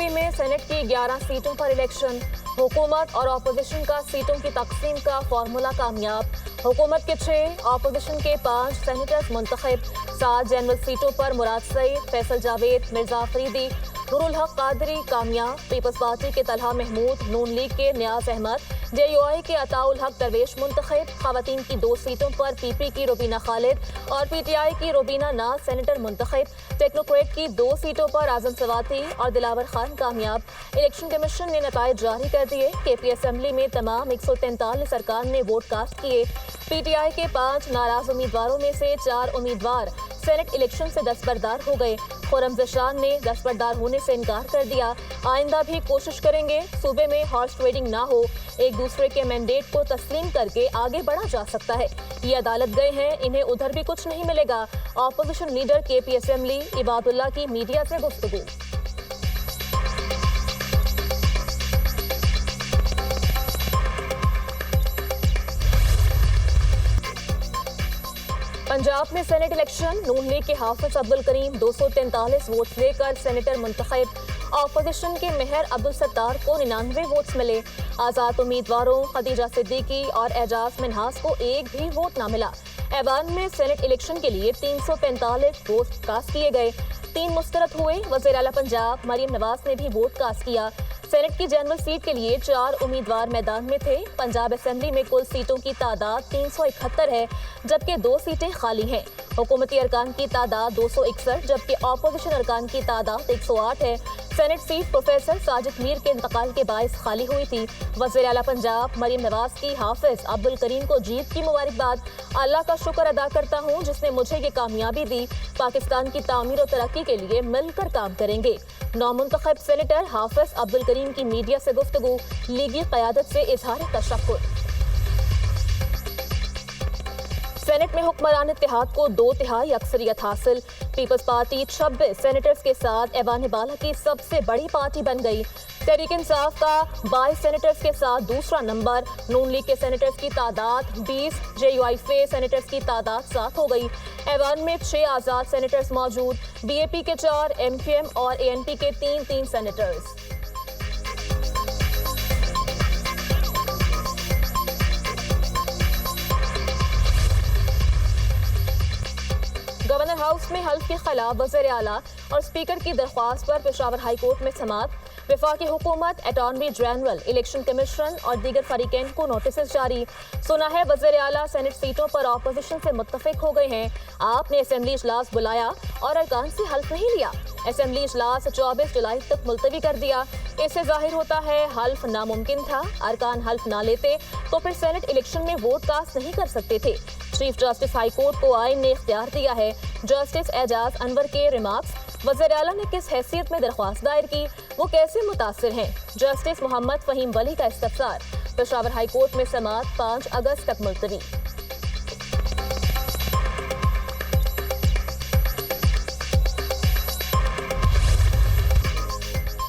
Assembly में senate की 11 सीटों पर इलेक्शन, हुकूमत और अपोजिशन का सीटों की तकसीम का फार्मूला कामयाब। हुकूमत के 6, अपोजिशन के 5 सेनेटर्स मुंतखब। 7 जनरल सीटों पर मुराद सईद, फैसल जावेद, मिर्जा अफरीदी, नूरुल हक कादरी कामयाब। पीपल्स पार्टी के तलहा महमूद, नून लीग के नियाज अहमद, JUI के अताउल हक दरवेश मुंतखब। खवातीन की 2 सीटों पर PP की रुबीना खालिद और PTI की रुबीना नाज सेनेटर मुंतखब। टेक्नोक्रेट की 2 सीटों पर आजम सवाती और दिलावर खान कामयाब। इलेक्शन कमीशन ने नताइज जारी कर दिए। KP असम्बली में तमाम 143 अरकान ने वोट कास्ट किए। PTI के 5 नाराज उम्मीदवारों में से 4 उम्मीदवार सेनेट इलेक्शन से दस्तबरदार हो गए। खुर्रम ज़शान ने दस्तबरदार होने से इनकार कर दिया। आइंदा भी कोशिश करेंगे सूबे में हॉर्स ट्रेडिंग ना हो, एक दूसरे के मैंडेट को तस्लीम करके आगे बढ़ा जा सकता है। ये अदालत गए हैं, इन्हें उधर भी कुछ नहीं मिलेगा। Opposition leader KP assembly Ibadullah की मीडिया से गुफ्तगू। पंजाब में सेनेट इलेक्शन, नून लीग के हाफिज अब्दुल करीम 243 वोट लेकर सेनेटर मुंतखब। अपोजिशन के मेहर अब्दुल सत्तार को 99 वोट्स मिले। आज़ाद उम्मीदवारों खदीजा सिद्दीकी और एजाज मिनहास को एक भी वोट न मिला। ऐवान में सेनेट इलेक्शन के लिए 345 वोट कास्ट किए गए। 3 मुस्तरद हुए। वज़ीर आला पंजाब मरियम नवाज ने भी वोट कास्ट किया। सेनेट की जनरल सीट के लिए 4 उम्मीदवार मैदान में थे। पंजाब असेंबली में कुल सीटों की तादाद 371 है, जबकि 2 सीटें खाली हैं। हुकूमती अरकान की तादाद 261, जबकि अपोजिशन अरकान की तादाद 108 है। Senate seat professor Sajid Mir के इंतकाल के बायस खाली हुई थी। वज़ीर आला पंजाब मरियम नवाज की हाफिज अब्दुल करीम को जीत की मुबारकबाद। अल्लाह का शुक्र अदा करता हूँ जिसने मुझे ये कामयाबी दी। पाकिस्तान की तामीर और तरक्की के लिए मिलकर काम करेंगे। नौमुंतखब सेनेटर हाफिज अब्दुल करीम की मीडिया से गुफ्तगू, लीगी क़यादत से इजहार तशक्कुर। सेनेट में हुक्मरान इत्तेहाद को 2/3 अक्सरियत हासिल। पीपल्स पार्टी 26 सेनेटर्स के साथ ऐवान बाला की सबसे बड़ी पार्टी बन गई। तहरीक इंसाफ का 22 सेनेटर्स के साथ दूसरा नंबर। नून लीग के सेनेटर्स की तादाद 20, JUI सेनेटर्स की तादाद 7 हो गई। ऐवान में 6 आज़ाद सेनेटर्स मौजूद। BAP के 4, MQM और ANP के 3 सेनेटर्स। गवर्नर हाउस में हल्फ के खिलाफ वज़ीर आला और स्पीकर की दरख्वास्त पर पेशावर हाई कोर्ट में समाअत। वफाकी हुकूमत, अटॉर्नी जनरल, इलेक्शन कमीशन और दीगर फरीकैन को नोटिस जारी। सुना है वज़ीर आला सेनेट सीटों पर अपोजिशन से मुत्तफिक हो गए हैं। आपने असेंबली इजलास बुलाया और अरकान से हल्फ नहीं लिया। असेंबली इजलास 24 जुलाई तक मुलतवी कर दिया। इससे जाहिर होता है हल्फ नामुमकिन था। अरकान हल्फ ना लेते तो फिर सेनेट इलेक्शन में वोट कास्ट नहीं कर सकते थे। चीफ जस्टिस हाई कोर्ट को आइन ने इख्तियार दिया है। जस्टिस एजाज अनवर के रिमार्क्स, वज़ीर आला ने किस हैसियत में दरख्वास्त दायर की, वो कैसे मुतासिर हैं। जस्टिस मोहम्मद फहीम वली का इस्तफसार। पेशावर हाई कोर्ट में समाअत 5 अगस्त तक मुलतवी।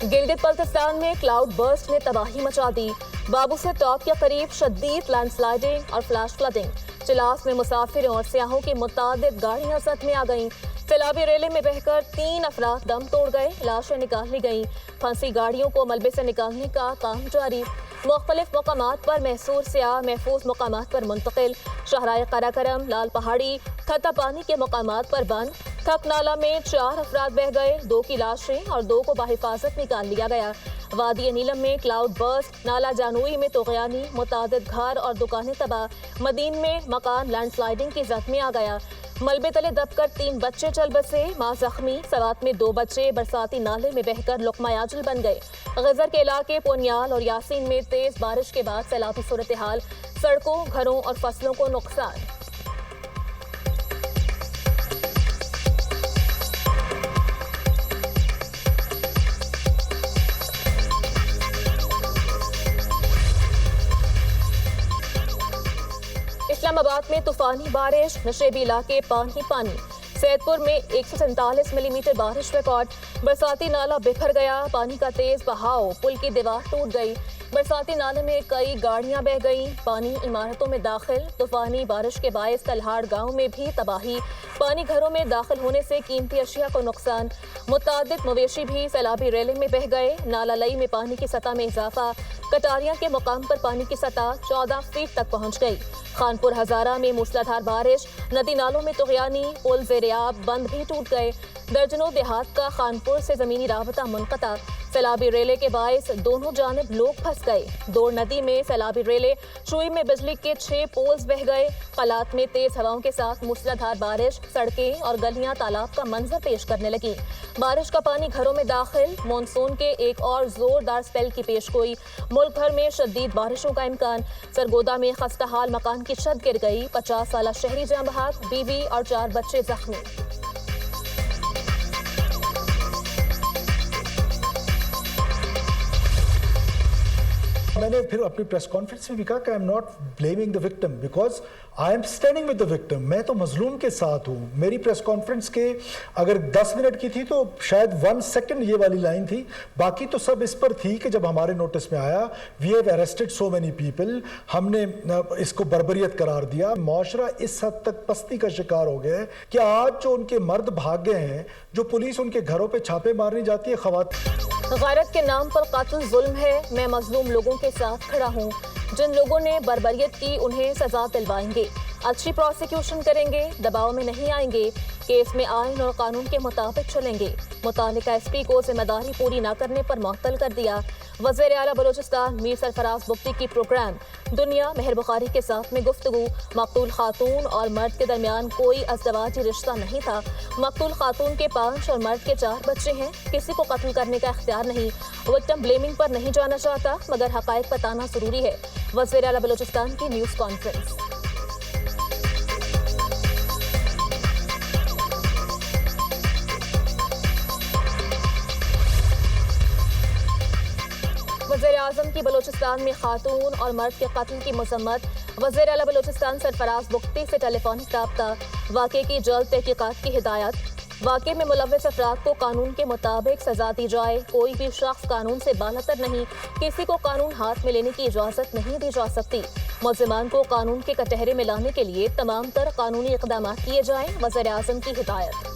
गिलगित बल्तिस्तान में क्लाउड बर्स्ट ने तबाही मचा दी। बाबू से टॉप के करीब शदीद लैंडस्लाइडिंग और फ्लैश फ्लडिंग। चिलास में मुसाफिर और सियाहों की मुतादिद गाड़ियां जख्मी आ गईं। सैलाबी रेले में बहकर 3 अफराद दम तोड़ गए। लाशें निकाली गईं। फंसी गाड़ियों को मलबे से निकालने का काम जारी। मुख्तलिफ मकामात पर महसूर सियाह महफूज मकामात पर मुंतकिल। शाहराए कराकरम, लाल पहाड़ी, थता पानी के मकामात पर बंद। थक नाला में 4 अफराद बह गए। 2 की लाशें और 2 को बाहिफाजत निकाल लिया गया। वादी नीलम में क्लाउड बर्स्ट। नाला जानूई में तोगयानी, मुतादिद घर और दुकानें तबाह। मदीन में मकान लैंडस्लाइडिंग की जद में आ गया। मलबे तले दबकर 3 बच्चे चल बसे, मां जख्मी। सवात में 2 बच्चे बरसाती नाले में बहकर लुकमायाजुल बन गए। गजर के इलाके पोनियाल और यासीन में तेज बारिश के बाद सैलाबी सूरत हाल। सड़कों, घरों और फसलों को नुकसान। इस्लामाबाद में तूफानी बारिश, नशेबी इलाके पानी पानी। सैदपुर में 147 मिलीमीटर बारिश रिकॉर्ड। बरसाती नाला बिखर गया। पानी का तेज बहाव, पुल की दीवार टूट गई। बरसाती नाले में कई गाड़ियां बह गईं, पानी इमारतों में दाखिल। तूफानी बारिश के बायस तलहाड़ गांव में भी तबाही, पानी घरों में दाखिल होने से कीमती अशिया को नुकसान। मुतादिद मवेशी भी सैलाबी रेले में बह गए। नाला लई में पानी की सतह में इजाफा, कटारियां के मुकाम पर पानी की सतह 14 फीट तक पहुंच गई। खानपुर हजारा में मूसलाधार बारिश, नदी नालों में तुगयानी, पुल ज़ेर-ए-आब, बंद भी टूट गए। दर्जनों देहात का खानपुर से ज़मीनी राबता मुनक़ता। सैलाबी रेले के बायस दोनों जानिब लोग फंस गए। दौड़ नदी में सैलाबी रेले, चुई में बिजली के 6 पोल्स बह गए। कलात में तेज हवाओं के साथ मूसलाधार बारिश, सड़कें और गलियां तालाब का मंजर पेश करने लगी। बारिश का पानी घरों में दाखिल, मानसून के एक और जोरदार स्पेल की पेशगोई। मुल्क भर में शदीद बारिशों का इम्कान। सरगोदा में खस्ताहाल मकान की छत गिर गई। 50 साला शहरी जाँ बहक, बीवी और 4 बच्चे जख्मी। मैंने फिर अपनी प्रेस कॉन्फ्रेंस में भी कहा कि I am not blaming the victim because I am standing with the victim. मैं तो मजलूम के साथ हूँ। मेरी प्रेस कॉन्फ्रेंस के अगर 10 मिनट की थी तो शायद 1 सेकंड ये वाली लाइन थी, बाकी तो सब इस पर थी कि जब हमारे नोटिस में आया we have arrested so many people, हमने इसको बर्बरियत करार दिया। मुआशरा इस हद तक पस्ती का शिकार हो गया है कि आज जो उनके मर्द भाग गए हैं, जो पुलिस उनके घरों पर छापे मारने जाती है, खवातीन। गैरत के नाम पर कातिल जुल्म है। मैं मजलूम लोगों के साथ खड़ा हूँ। जिन लोगों ने बर्बरियत की उन्हें सजा दिलवाएंगे। अच्छी प्रोसिक्यूशन करेंगे, दबाव में नहीं आएंगे। केस में आइन और कानून के मुताबिक चलेंगे। मुतालिका एसपी को जिम्मेदारी पूरी न करने पर मुअत्तल कर दिया। वज़ीर आला बलूचिस्तान मीर सरफराज बुख्ती की प्रोग्राम दुनिया मेहर बुखारी के साथ में गुफ्तगू। मकतूल खातून और मर्द के दरमियान कोई अज़दवाजी रिश्ता नहीं था। मकतूल खातून के 5 और मर्द के 4 बच्चे हैं। किसी को कत्ल करने का इख्तियार नहीं। विक्टिम ब्लेमिंग पर नहीं जाना चाहता, मगर हक़ाइक़ बताना ज़रूरी है। वज़ीर आला बलूचिस्तान की न्यूज़ कॉन्फ्रेंस। वज़ीर आज़म की बलूचिस्तान में खातून और मर्द के कत्ल की मज़म्मत। वज़ीर आला बलूचिस्तान सरफराज बुख्ती से टेलीफोनिक राब्ता। वाक़े की जल्द तहक़ीक़ात की हिदायत। वाक़े में मुलव्वस अफराद को कानून के मुताबिक सजा दी जाए। कोई भी शख्स कानून से बालतर नहीं। किसी को कानून हाथ में लेने की इजाज़त नहीं दी जा सकती। मुल्ज़िमान को कानून के कटहरे में लाने के लिए तमाम तर कानूनी इक़दाम किए जाएँ। वज़ीर आज़म की हिदायत।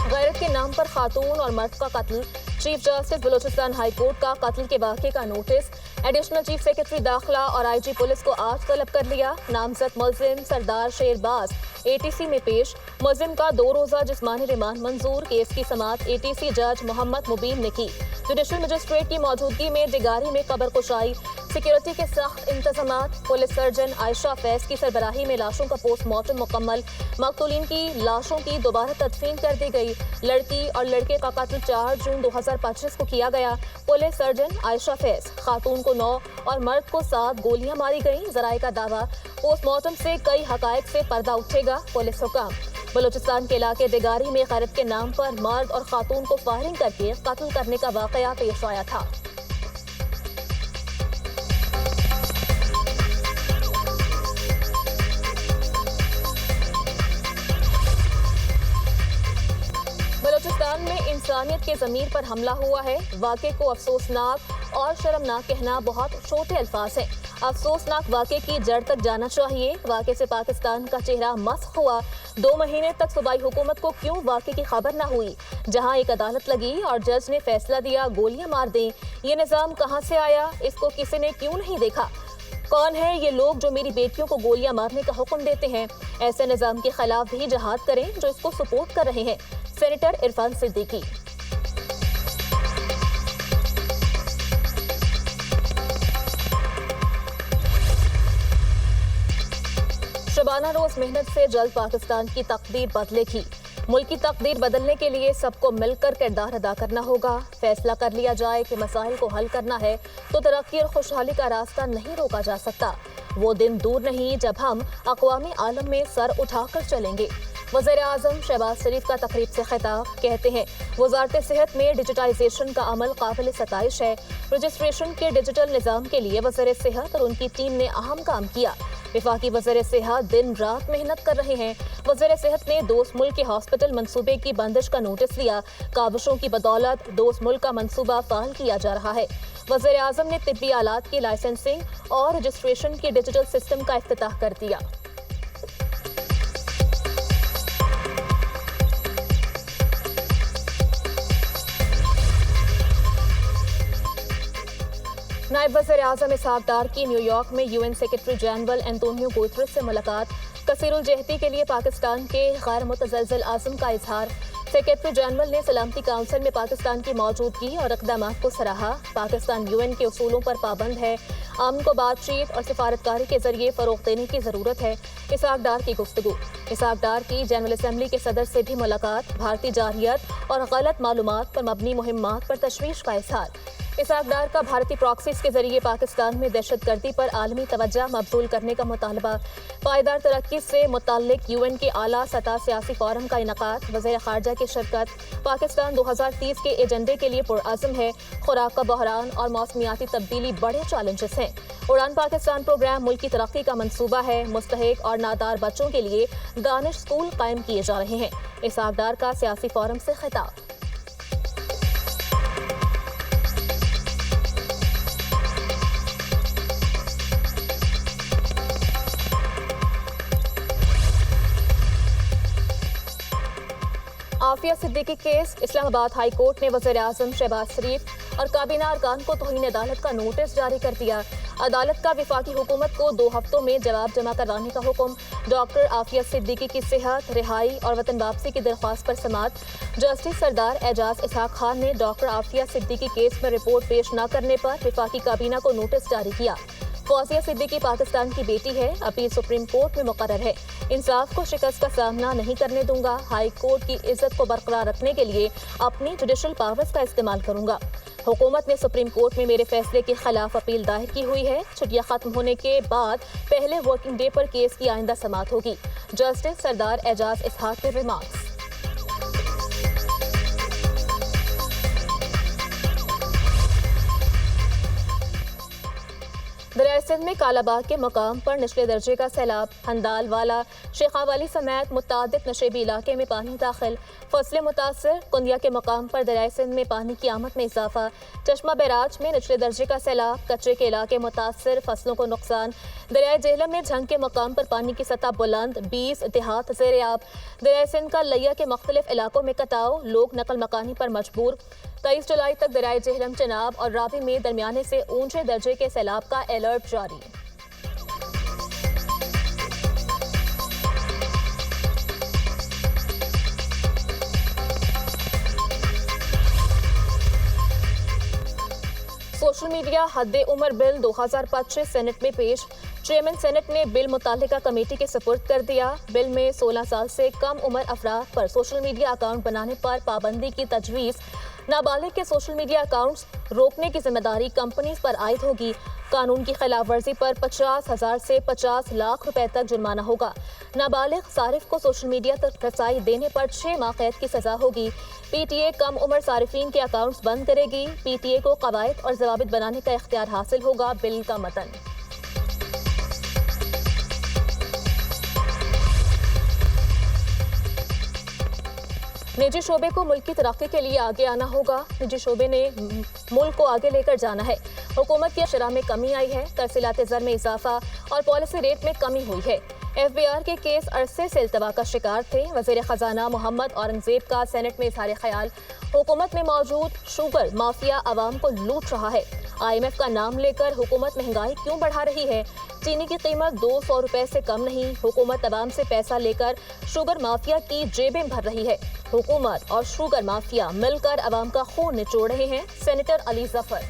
गैरत के नाम पर खातून और मर्द का कत्ल। Chief justice Balochistan high court का कत्ल के वाक़े का नोटिस। एडिशनल चीफ सेक्रेटरी दाखिला और आईजी पुलिस को आज तलब कर लिया। नामजद मुल्ज़िम सरदार शेरबाज एटीसी में पेश। मुल्ज़िम का 2 रोज़ा जिस्मानी रिमांड मंजूर। केस की समाअत एटीसी जज मोहम्मद मुबीन ने की। जुडिशल मजिस्ट्रेट की मौजूदगी में डिगारी में कब्र कुशाई। सिक्योरिटी के सख्त इंतजामात। पुलिस सर्जन आयशा फैज की सरबराही में लाशों का पोस्टमार्टम मुकम्मल। मकतूलीन की लाशों की दोबारा तदफीन कर दी गई। लड़की और लड़के का कत्ल 4 जून 2025 को किया गया। पुलिस सर्जन आयशा फैज, खातून को 9 और मर्द को 7 गोलियां मारी गईं। ज़राए का दावा, पोस्टमार्टम से कई हक़ाइक़ से पर्दा उठेगा। पुलिस हुक्म। बलूचिस्तान के इलाके दिगारी में गैरत के नाम पर मर्द और खातून को फायरिंग करके कत्ल करने का वाक़या पेश आया था। बलूचिस्तान में इंसानियत के ज़मीर पर हमला हुआ है। वाक़े को अफसोसनाक और शर्मनाक कहना बहुत छोटे अल्फाज हैं। अफसोसनाक वाक़े की जड़ तक जाना चाहिए। वाक़े से पाकिस्तान का चेहरा मस्ख हुआ। 2 महीने तक सूबाई हुकूमत को क्यों वाक़े की खबर न हुई? जहां एक अदालत लगी और जज ने फैसला दिया गोलियां मार दें। ये निज़ाम कहां से आया? इसको किसी ने क्यों नहीं देखा? कौन है ये लोग जो मेरी बेटियों को गोलियां मारने का हुक्म देते हैं? ऐसे निज़ाम के खिलाफ भी जहाद करें जो इसको सपोर्ट कर रहे हैं। सेनेटर इरफान सिद्दीकी। शबाना रोज मेहनत से जल्द पाकिस्तान की तकदीर बदलेगी। मुल्क की तकदीर बदलने के लिए सबको मिलकर किरदार अदा करना होगा। फैसला कर लिया जाए कि मसाइल को हल करना है तो तरक्की और खुशहाली का रास्ता नहीं रोका जा सकता। वो दिन दूर नहीं जब हम अक़वामी आलम में सर उठाकर चलेंगे। वज़ीर आज़म शहबाज शरीफ का तकरीब से खिताब, कहते हैं वजारत सेहत में डिजिटाइजेशन का अमल काबिल सताइश है। रजिस्ट्रेशन के डिजिटल निज़ाम के लिए वज़ीर सेहत और उनकी टीम ने अहम काम किया। वफाकी वज़ीर सेहत दिन रात मेहनत कर रहे हैं। वज़ीर सेहत ने दोस्त मुल्क के हॉस्पिटल मंसूबे की बंदिश का नोटिस दिया। काबिशों की बदौलत दोस्त मुल्क का मंसूबा फाल किया जा रहा है। वज़ीर आज़म ने तिब्बी आलात की लाइसेंसिंग और रजिस्ट्रेशन के डिजिटल सिस्टम का इफ्तिताह कर दिया। नायब वज़ीर आज़म इसहाक डार की न्यूयॉर्क में UN secretary general Antonio Guterres से मुलाकात। कसीरुल जहती के लिए पाकिस्तान के गैर मुतज़लज़ल आज़म का इजहार। सेक्रेटरी जनरल ने सलामती काउंसिल में पाकिस्तान की मौजूदगी और इक़दामात को सराहा। पाकिस्तान यूएन के उसूलों पर पाबंद है। अमन को बातचीत और सिफारतकारी के जरिए फ़रोग़ देने की ज़रूरत है। इसहाक डार की गुफ्तगू। इसहाक डार की जनरल असम्बली के सदर से भी मुलाकात। भारतीय जारहियत और गलत मालूमात पर मबनी मुहिम्मात पर तशवीश का इजहार। इसहाक डार का भारतीय प्रॉक्सीज के जरिए पाकिस्तान में दहशतगर्दी पर आलमी तवज्जो मबजूल करने का मुतालबा। पायदार तरक्की से मुताल्लिक यूएन के आला सतह सियासी फोरम का इनकाद। वज़ीर ख़ारजा की शिरकत। पाकिस्तान 2030 के एजेंडे के लिए पुरअज़्म है। खुराक का बहरान और मौसमियाती तब्दीली बड़े चैलेंजेस हैं। उड़ान पाकिस्तान प्रोग्राम मुल्क की तरक्की का मंसूबा है। मुस्तहिक और नादार बच्चों के लिए दानिश स्कूल कायम किए जा रहे हैं। इसहाक डार का सियासी फोरम से खिताब। Aafia Siddiqui case. Islamabad high court ने वज़ीर आज़म शहबाज शरीफ और काबीना अरकान को तौहीन अदालत का नोटिस जारी कर दिया। अदालत का वफाकी हुकूमत को 2 हफ्तों में जवाब जमा करवाने का हुक्म। डॉक्टर आफिया सिद्दीकी की सेहत, रिहाई और वतन वापसी की दरख्वास्त पर समाअत। जस्टिस सरदार एजाज इसहाक खान ने डॉक्टर आफिया सिद्दीकी केस में रिपोर्ट पेश न करने पर वफाकी काबीना को नोटिस जारी किया। फौजिया सिद्दीकी पाकिस्तान की बेटी है। अपील सुप्रीम कोर्ट में मुकर्रर है। इंसाफ को शिकस्त का सामना नहीं करने दूंगा। हाई कोर्ट की इज्जत को बरकरार रखने के लिए अपनी जुडिशल पावर्स का इस्तेमाल करूंगा। हुकूमत ने सुप्रीम कोर्ट में मेरे फैसले के खिलाफ अपील दायर की हुई है। छुट्टियां खत्म होने के बाद पहले वर्किंग डे पर केस की आइंदा समाअत होगी। जस्टिस सरदार एजाज इसहाक के रिमार्क्स। दरियाए सिंध में कालाबाग के मकाम पर निचले दर्जे का सैलाब। हंदाल वाला, शेखावाली समेत मुतादिद नशेबी इलाके में पानी दाखिल। फसलें मुतासर। कुंदिया के मकाम पर दरियाए सिंध में पानी की आमद में इजाफा। चश्मा बैराज में निचले दर्जे का सैलाब। कचरे के इलाके मुतासर, फसलों को नुकसान। दरियाए जेहलम में झंग के मकाम पर पानी की सतह बुलंद। 20 देहात ज़ेर-ए-आब। दरियाए सिंध का लिया के मुख्तलिफ इलाकों में कटाव। लोग नकल मकानी पर मजबूर। 23 जुलाई तक दरियाए जेहलम, चनाब और रावी में दरमियाने से ऊंचे दर्जे के सैलाब का अलर्ट जारी। सोशल मीडिया हद उम्र बिल 2025 सेनेट में पेश। चेयरमैन सेनेट ने बिल मुतालिका कमेटी के सुपुर्द कर दिया। बिल में 16 साल से कम उम्र अफराद पर सोशल मीडिया अकाउंट बनाने पर पाबंदी की तजवीज़। नाबालिग के सोशल मीडिया अकाउंट्स रोकने की जिम्मेदारी कंपनीज पर आयद होगी। कानून की खिलाफ वर्जी पर 50,000 से 50 लाख रुपए तक जुर्माना होगा। नाबालिग सारिफ को सोशल मीडिया तक रसाई देने पर 6 माह कैद की सजा होगी। पीटीए कम उम्र सारिफीन के अकाउंट्स बंद करेगी। पीटीए को कवायद और जवाबित बनाने का इख्तियार हासिल होगा। बिल का मतन। निजी शोबे को मुल्क की तरक्की के लिए आगे आना होगा। निजी शोबे ने मुल्क को आगे लेकर जाना है। हुकूमत की शरह में कमी आई है। तरसीलात ज़र में इजाफा और पॉलिसी रेट में कमी हुई है। FBR के केस अरसे से इल्तवा का शिकार थे। वज़ीर ख़जाना मोहम्मद औरंगज़ेब का सेनेट में इज़हार ख्याल। हुकूमत में मौजूद शुगर माफिया आवाम को लूट रहा है। IMF का नाम लेकर हुकूमत महंगाई क्यों बढ़ा रही है? चीनी की कीमत 200 रुपए से कम नहीं। हुकूमत आवाम से पैसा लेकर शुगर माफिया की जेबें भर रही है। हुकूमत और शुगर माफिया मिलकर आवाम का खून निचोड़ रहे हैं। सेनेटर अली जफर।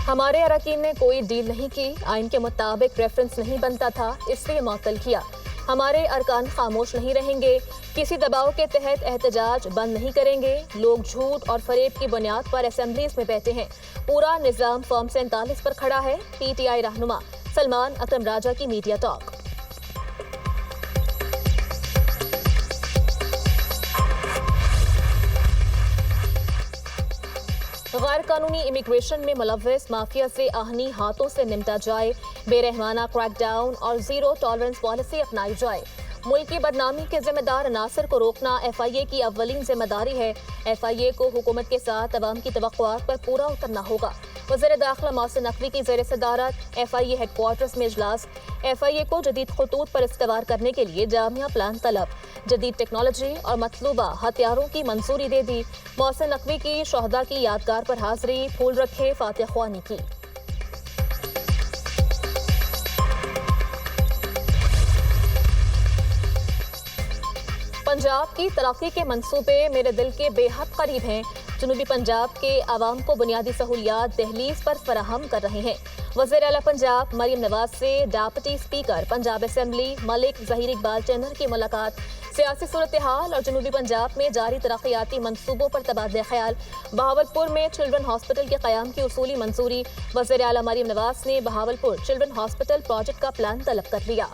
हमारे अरकान ने कोई डील नहीं की। आइन के मुताबिक रेफरेंस नहीं बनता था, इसलिए मुअत्तल किया। हमारे अरकान खामोश नहीं रहेंगे। किसी दबाव के तहत एहतजाज बंद नहीं करेंगे। लोग झूठ और फरेब की बुनियाद पर असेंबलीज में बैठे हैं। पूरा निज़ाम फॉर्म 47 पर खड़ा है। PTI रहनुमा सलमान अकरम राजा की मीडिया टॉक। गैर कानूनी इमिग्रेशन में मुलव्वस माफिया से आहनी हाथों से निपटा जाए, बेरहमाना क्रैकडाउन और जीरो टॉलरेंस पॉलिसी अपनाई जाए। मुल्क की बदनामी के जिम्मेदार अनासर को रोकना FIA की अव्वलीन जिम्मेदारी है। FIA को हुकूमत के साथ अवाम की तवक्कुआत पर पूरा उतरना होगा। वज़ीर दाखिला मोहसिन नकवी की ज़ेर सदारत FIA हेडक्वार्टर्स में इजलास। FIA को जदीद खतूत पर इस्तवार करने के लिए जामिया प्लान तलब, जदीद टेक्नोलॉजी और मतलूबा हथियारों की मंजूरी दे दी। मोहसिन नकवी की शहदा की यादगार पर हाजिरी, फूल रखे फातिह ख्वानी की। पंजाब की तरक्की के मंसूबे मेरे दिल के बेहद करीब हैं। जनूबी पंजाब के आवाम को बुनियादी सहूलियात दहलीज पर फराहम कर रहे हैं। वज़ीर आला पंजाब मरीम नवाज से deputy speaker Punjab assembly Malik Zaheer Iqbal Channar की मुलाकात, सियासी सूरत हाल और जनूबी पंजाब में जारी तरक्याती मंसूबों पर तबादला ख्याल। बहावलपुर में चिल्ड्रन हॉस्पिटल के क़याम की उसूली मंजूरी। वज़ीर आला मरीम नवाज ने बहावलपुर चिल्ड्रन हॉस्पिटल प्रोजेक्ट का प्लान तलब कर लिया।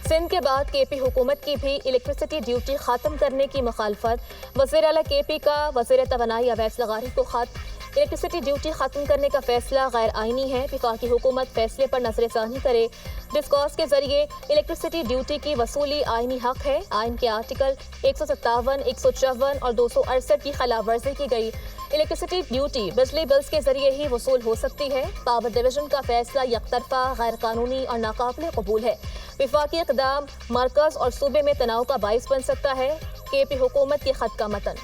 सिंध के बाद KP हुकूमत की भी इलेक्ट्रिसिटी ड्यूटी खत्म करने की मुखालफत। वज़ीर आला KP का वज़ीर तवानाई अवैस लगारी को खत। इलेक्ट्रिसिटी ड्यूटी खत्म करने का फैसला गैर आईनी है। वफाकी हुकूमत फैसले पर नजरसानी करे। डिस्कॉस के जरिए इलेक्ट्रिसिटी ड्यूटी की वसूली आईनी हक है। आइन के आर्टिकल 157, 154 और 268 की खिलाफ वर्जी की गई। इलेक्ट्रिसिटी ड्यूटी बिजली बिल्स के जरिए ही वसूल हो सकती है। पावर डिवीजन का फैसला यकतरफा, गैर कानूनी और नाकाबिल कबूल है। वफाकी इक़दाम मरकज़ और सूबे में तनाव का बाइस बन सकता है। KP हुकूमत के खत का मतन।